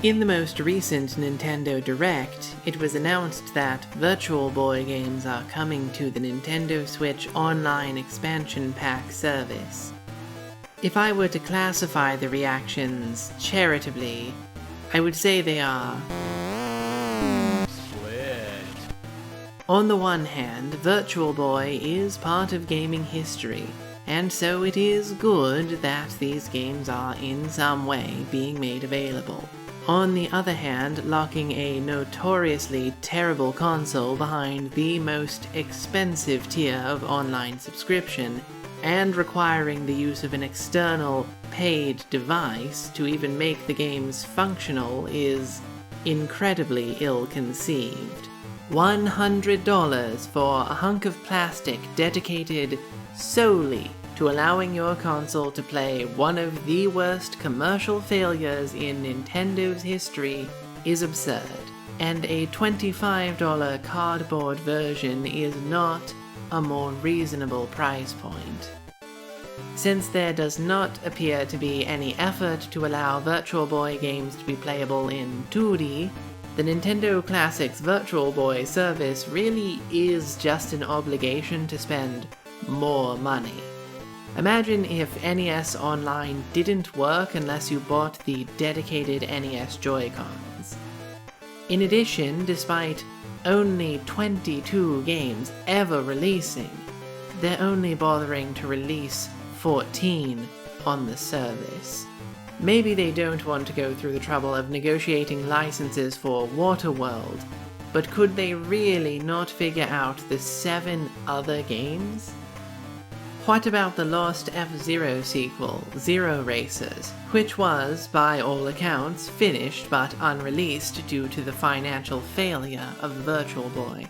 In the most recent Nintendo Direct, it was announced that Virtual Boy games are coming to the Nintendo Switch Online Expansion Pack service. If I were to classify the reactions charitably, I would say they are split. On the one hand, Virtual Boy is part of gaming history, and so it is good that these games are in some way being made available. On the other hand, locking a notoriously terrible console behind the most expensive tier of online subscription, and requiring the use of an external, paid device to even make the games functional is incredibly ill-conceived. $100 for a hunk of plastic dedicated solely to allowing your console to play one of the worst commercial failures in Nintendo's history is absurd, and a $25 cardboard version is not a more reasonable price point. Since there does not appear to be any effort to allow Virtual Boy games to be playable in 2D, the Nintendo Classics Virtual Boy service really is just an obligation to spend more money. Imagine if NES Online didn't work unless you bought the dedicated NES Joy-Cons. In addition, despite only 22 games ever releasing, they're only bothering to release 14 on the service. Maybe they don't want to go through the trouble of negotiating licenses for Waterworld, but could they really not figure out the 7 other games? What about the lost F-Zero sequel, Zero Racers, which was, by all accounts, finished but unreleased due to the financial failure of Virtual Boy?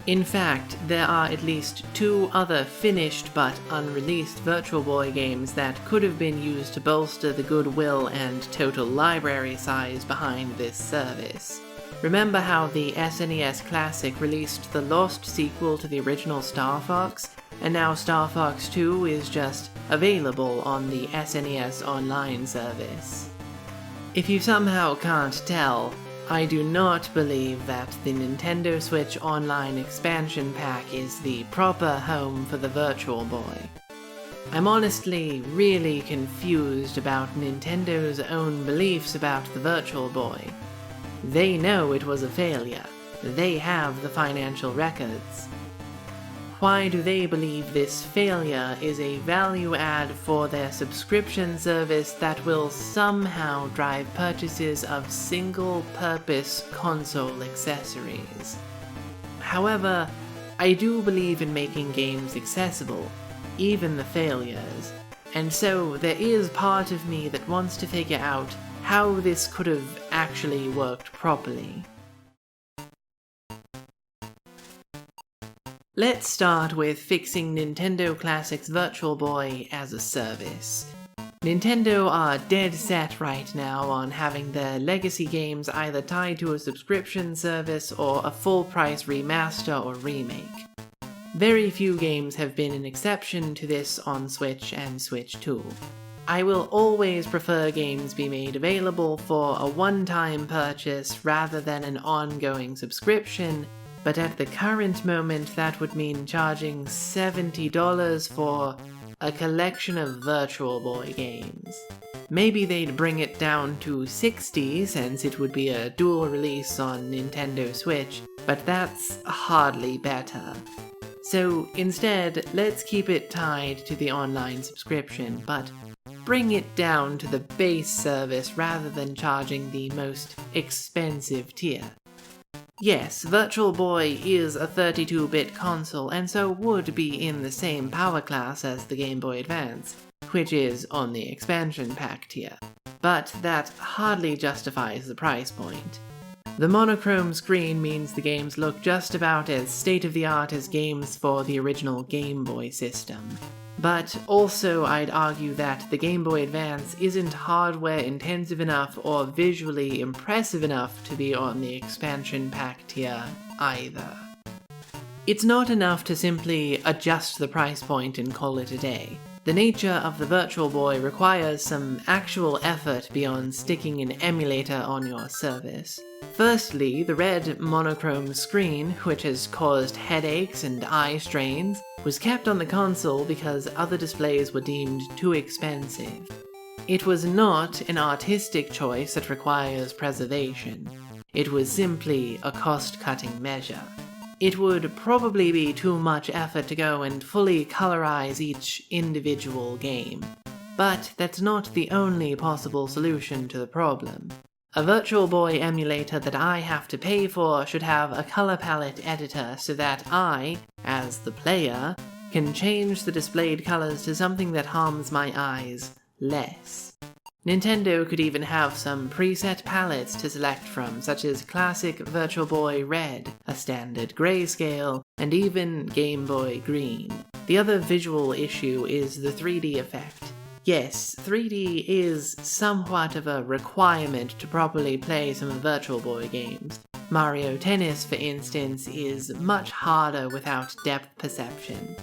In fact, there are at least 2 other finished but unreleased Virtual Boy games that could have been used to bolster the goodwill and total library size behind this service. Remember how the SNES Classic released the lost sequel to the original Star Fox, and now Star Fox 2 is just available on the SNES Online service? If you somehow can't tell, I do not believe that the Nintendo Switch Online Expansion Pack is the proper home for the Virtual Boy. I'm honestly really confused about Nintendo's own beliefs about the Virtual Boy. They know it was a failure. They have the financial records. Why do they believe this failure is a value add for their subscription service that will somehow drive purchases of single-purpose console accessories? However, I do believe in making games accessible, even the failures, and so there is part of me that wants to figure out how this could have actually worked properly. Let's start with fixing Nintendo Classics Virtual Boy as a service. Nintendo are dead set right now on having their legacy games either tied to a subscription service or a full-price remaster or remake. Very few games have been an exception to this on Switch and Switch 2. I will always prefer games be made available for a one-time purchase rather than an ongoing subscription, but at the current moment that would mean charging $70 for a collection of Virtual Boy games. Maybe they'd bring it down to $60 since it would be a dual release on Nintendo Switch, but that's hardly better. So instead, let's keep it tied to the online subscription, but bring it down to the base service rather than charging the most expensive tier. Yes, Virtual Boy is a 32-bit console and so would be in the same power class as the Game Boy Advance, which is on the expansion pack tier, but that hardly justifies the price point. The monochrome screen means the games look just about as state-of-the-art as games for the original Game Boy system. But also I'd argue that the Game Boy Advance isn't hardware intensive enough or visually impressive enough to be on the expansion pack tier either. It's not enough to simply adjust the price point and call it a day. The nature of the Virtual Boy requires some actual effort beyond sticking an emulator on your service. Firstly, the red monochrome screen, which has caused headaches and eye strains, was kept on the console because other displays were deemed too expensive. It was not an artistic choice that requires preservation. It was simply a cost-cutting measure. It would probably be too much effort to go and fully colorize each individual game. But that's not the only possible solution to the problem. A Virtual Boy emulator that I have to pay for should have a color palette editor so that I, as the player, can change the displayed colors to something that harms my eyes less. Nintendo could even have some preset palettes to select from, such as classic Virtual Boy Red, a standard grayscale, and even Game Boy Green. The other visual issue is the 3D effect. Yes, 3D is somewhat of a requirement to properly play some Virtual Boy games. Mario Tennis, for instance, is much harder without depth perception.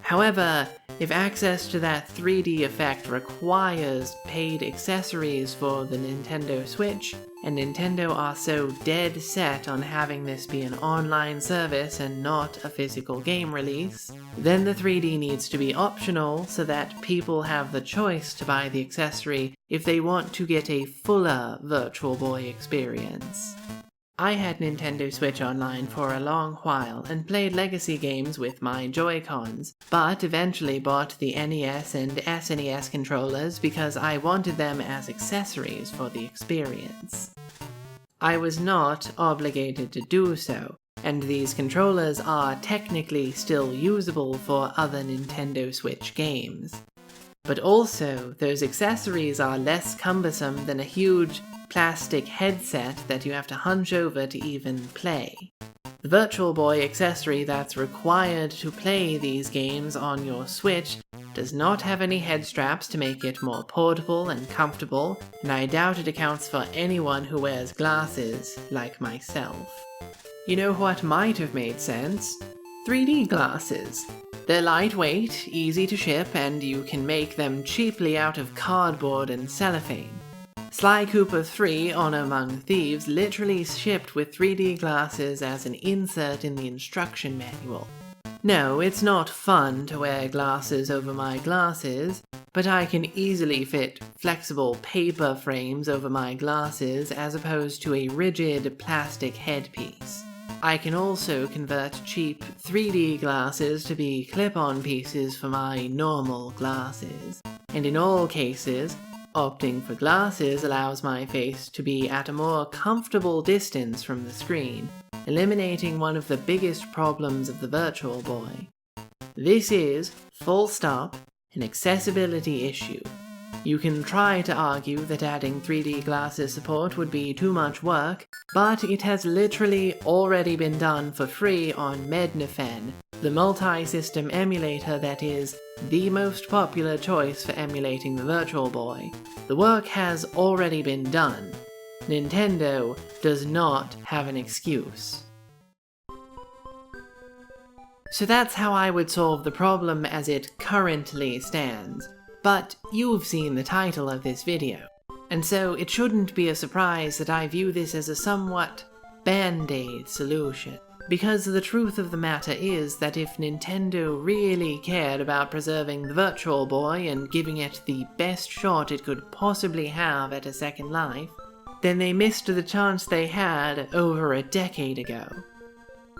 However, if access to that 3D effect requires paid accessories for the Nintendo Switch, and Nintendo are so dead set on having this be an online service and not a physical game release, then the 3D needs to be optional so that people have the choice to buy the accessory if they want to get a fuller Virtual Boy experience. I had Nintendo Switch Online for a long while and played legacy games with my Joy-Cons, but eventually bought the NES and SNES controllers because I wanted them as accessories for the experience. I was not obligated to do so, and these controllers are technically still usable for other Nintendo Switch games. But also, those accessories are less cumbersome than a huge plastic headset that you have to hunch over to even play. The Virtual Boy accessory that's required to play these games on your Switch does not have any head straps to make it more portable and comfortable, and I doubt it accounts for anyone who wears glasses like myself. You know what might have made sense? 3D glasses. They're lightweight, easy to ship, and you can make them cheaply out of cardboard and cellophane. Sly Cooper 3 on Among Thieves literally shipped with 3D glasses as an insert in the instruction manual. No, it's not fun to wear glasses over my glasses, but I can easily fit flexible paper frames over my glasses as opposed to a rigid plastic headpiece. I can also convert cheap 3D glasses to be clip-on pieces for my normal glasses, and in all cases, opting for glasses allows my face to be at a more comfortable distance from the screen, eliminating one of the biggest problems of the Virtual Boy. This is, full stop, an accessibility issue. You can try to argue that adding 3D glasses support would be too much work, but it has literally already been done for free on Mednafen, the multi-system emulator that is the most popular choice for emulating the Virtual Boy. The work has already been done. Nintendo does not have an excuse. So that's how I would solve the problem as it currently stands. But you've seen the title of this video, and so it shouldn't be a surprise that I view this as a somewhat band-aid solution. Because the truth of the matter is that if Nintendo really cared about preserving the Virtual Boy and giving it the best shot it could possibly have at a second life, then they missed the chance they had over a decade ago.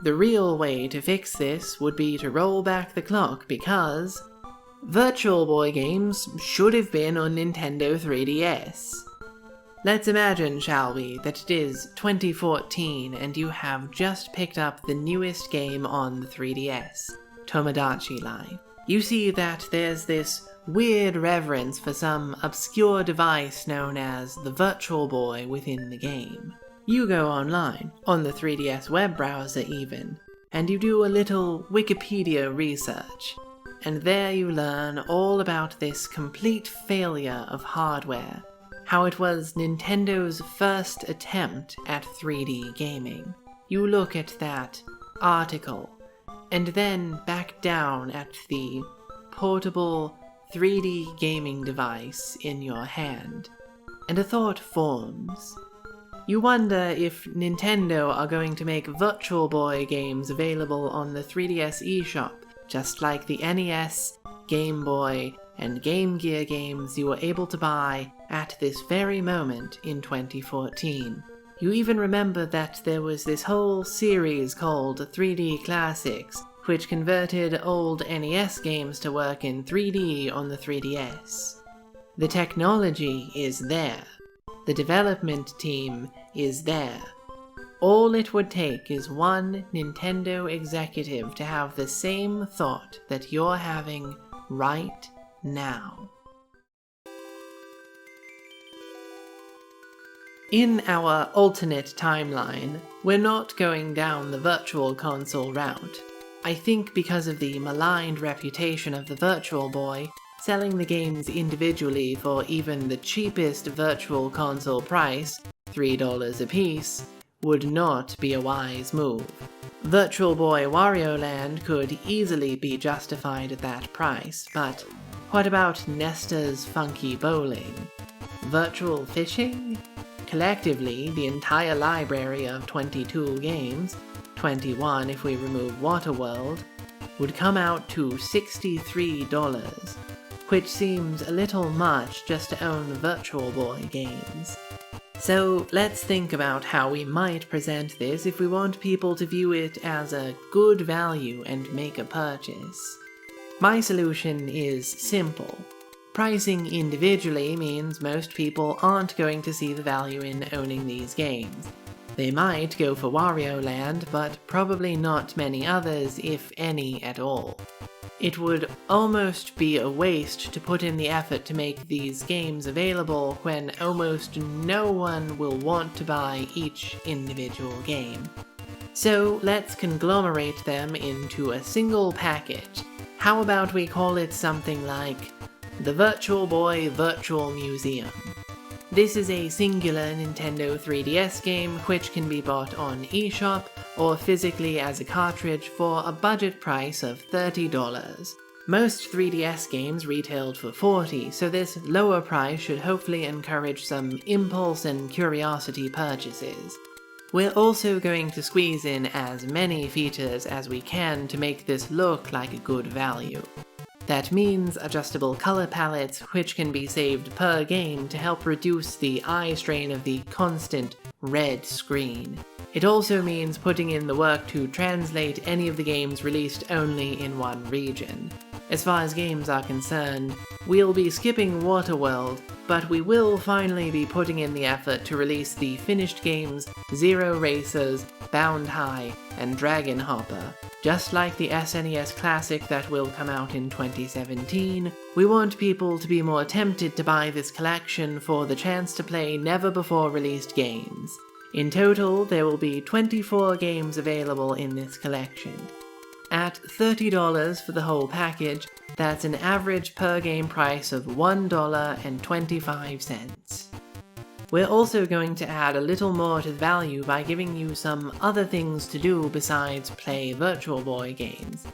The real way to fix this would be to roll back the clock because Virtual Boy games should have been on Nintendo 3DS. Let's imagine, shall we, that it is 2014 and you have just picked up the newest game on the 3DS, Tomodachi Life. You see that there's this weird reverence for some obscure device known as the Virtual Boy within the game. You go online, on the 3DS web browser even, and you do a little Wikipedia research. And there you learn all about this complete failure of hardware, how it was Nintendo's first attempt at 3D gaming. You look at that article, and then back down at the portable 3D gaming device in your hand, and a thought forms. You wonder if Nintendo are going to make Virtual Boy games available on the 3DS eShop, just like the NES, Game Boy, and Game Gear games you were able to buy at this very moment in 2014. You even remember that there was this whole series called 3D Classics, which converted old NES games to work in 3D on the 3DS. The technology is there. The development team is there. All it would take is one Nintendo executive to have the same thought that you're having right now. In our alternate timeline, we're not going down the Virtual Console route. I think because of the maligned reputation of the Virtual Boy, selling the games individually for even the cheapest Virtual Console price, $3 a piece, would not be a wise move. Virtual Boy Wario Land could easily be justified at that price, but what about Nesta's Funky Bowling? Virtual Fishing? Collectively, the entire library of 22 games, 21 if we remove Waterworld, would come out to $63, which seems a little much just to own Virtual Boy games. So let's think about how we might present this if we want people to view it as a good value and make a purchase. My solution is simple. Pricing individually means most people aren't going to see the value in owning these games. They might go for Wario Land, but probably not many others, if any at all. It would almost be a waste to put in the effort to make these games available when almost no one will want to buy each individual game. So let's conglomerate them into a single package. How about we call it something like the Virtual Boy Virtual Museum? This is a singular Nintendo 3DS game which can be bought on eShop or physically as a cartridge for a budget price of $30. Most 3DS games retailed for $40, so this lower price should hopefully encourage some impulse and curiosity purchases. We're also going to squeeze in as many features as we can to make this look like a good value. That means adjustable color palettes which can be saved per game to help reduce the eye strain of the constant red screen. It also means putting in the work to translate any of the games released only in one region. As far as games are concerned, we'll be skipping Waterworld, but we will finally be putting in the effort to release the finished games Zero Racers, Bound High, and Dragon Hopper. Just like the SNES Classic that will come out in 2017, we want people to be more tempted to buy this collection for the chance to play never-before-released games. In total, there will be 24 games available in this collection. At $30 for the whole package, that's an average per-game price of $1.25. We're also going to add a little more to the value by giving you some other things to do besides play Virtual Boy games.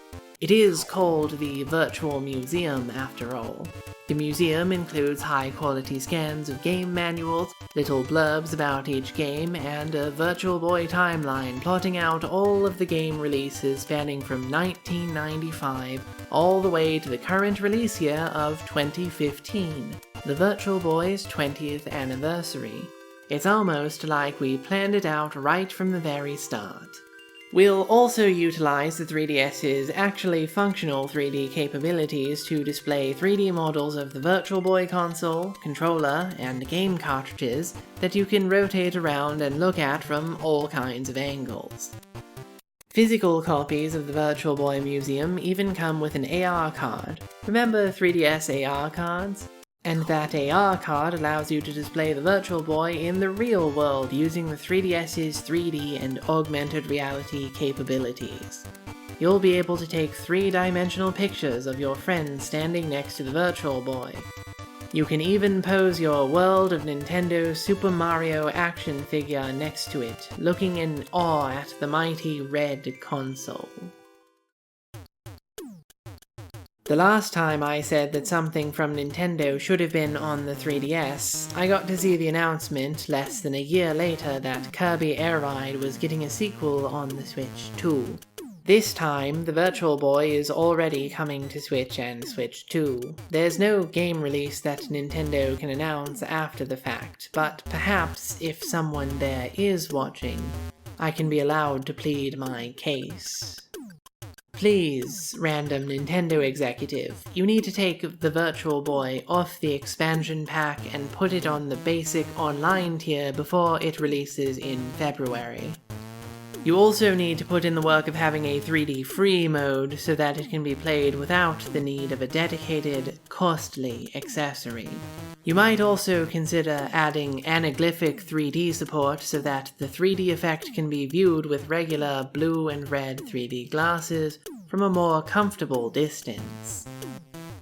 It is called the Virtual Museum after all. The museum includes high-quality scans of game manuals, little blurbs about each game, and a Virtual Boy timeline plotting out all of the game releases spanning from 1995 all the way to the current release year of 2015, the Virtual Boy's 20th anniversary. It's almost like we planned it out right from the very start. We'll also utilize the 3DS's actually functional 3D capabilities to display 3D models of the Virtual Boy console, controller, and game cartridges that you can rotate around and look at from all kinds of angles. Physical copies of the Virtual Boy Museum even come with an AR card. Remember 3DS AR cards? And that AR card allows you to display the Virtual Boy in the real world using the 3DS's 3D and augmented reality capabilities. You'll be able to take 3-dimensional pictures of your friends standing next to the Virtual Boy. You can even pose your World of Nintendo Super Mario action figure next to it, looking in awe at the mighty red console. The last time I said that something from Nintendo should have been on the 3DS, I got to see the announcement less than a year later that Kirby Air Ride was getting a sequel on the Switch too. This time, the Virtual Boy is already coming to Switch and Switch 2. There's no game release that Nintendo can announce after the fact, but perhaps if someone there is watching, I can be allowed to plead my case. Please, random Nintendo executive, you need to take the Virtual Boy off the expansion pack and put it on the basic online tier before it releases in February. You also need to put in the work of having a 3D free mode so that it can be played without the need of a dedicated, costly accessory. You might also consider adding anaglyphic 3D support so that the 3D effect can be viewed with regular blue and red 3D glasses from a more comfortable distance.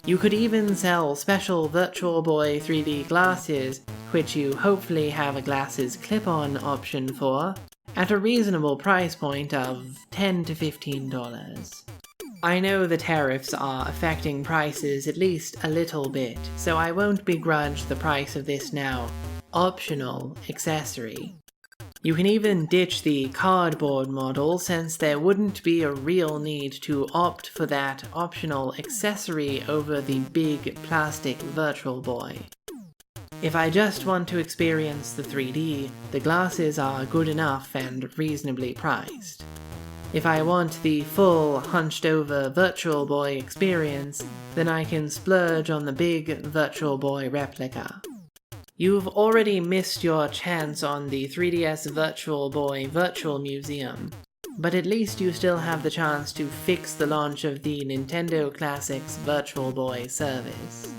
You could even sell special Virtual Boy 3D glasses, which you hopefully have a glasses clip-on option for, at a reasonable price point of $10 to $15. I know the tariffs are affecting prices at least a little bit, so I won't begrudge the price of this now optional accessory. You can even ditch the cardboard model since there wouldn't be a real need to opt for that optional accessory over the big plastic Virtual Boy. If I just want to experience the 3D, the glasses are good enough and reasonably priced. If I want the full, hunched-over Virtual Boy experience, then I can splurge on the big Virtual Boy replica. You've already missed your chance on the 3DS Virtual Boy Virtual Museum, but at least you still have the chance to fix the launch of the Nintendo Classics Virtual Boy service.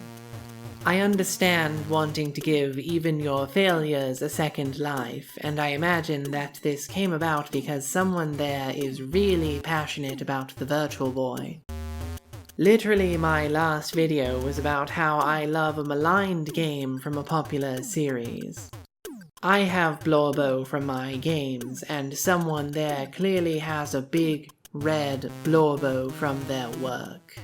I understand wanting to give even your failures a second life, and I imagine that this came about because someone there is really passionate about the Virtual Boy. Literally, my last video was about how I love a maligned game from a popular series. I have Blorbo from my games, and someone there clearly has a big, red Blorbo from their work.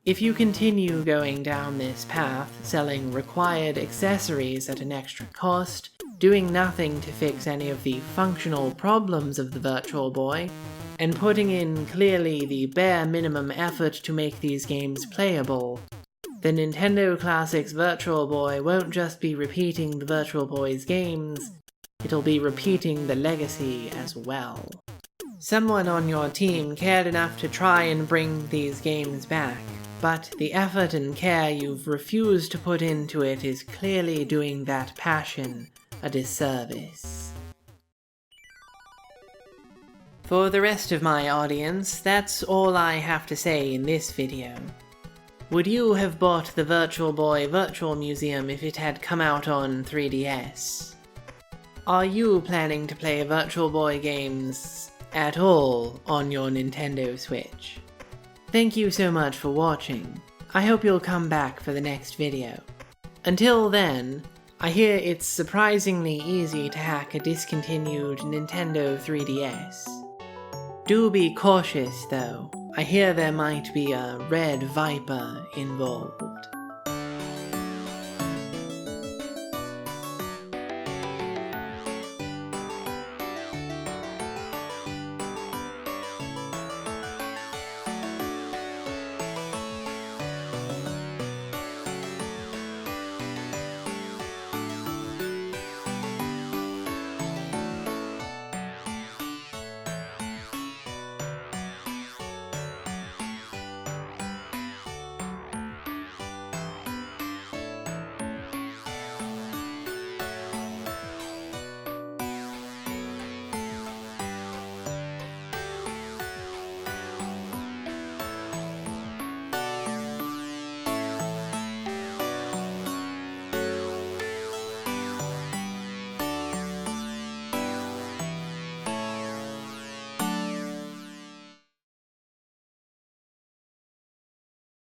If you continue going down this path, selling required accessories at an extra cost, doing nothing to fix any of the functional problems of the Virtual Boy, and putting in clearly the bare minimum effort to make these games playable, the Nintendo Classics Virtual Boy won't just be repeating the Virtual Boy's games, it'll be repeating the legacy as well. Someone on your team cared enough to try and bring these games back, but the effort and care you've refused to put into it is clearly doing that passion a disservice. For the rest of my audience, that's all I have to say in this video. Would you have bought the Virtual Boy Virtual Museum if it had come out on 3DS? Are you planning to play Virtual Boy games at all on your Nintendo Switch? Thank you so much for watching. I hope you'll come back for the next video. Until then, I hear it's surprisingly easy to hack a discontinued Nintendo 3DS. Do be cautious though, I hear there might be a red viper involved.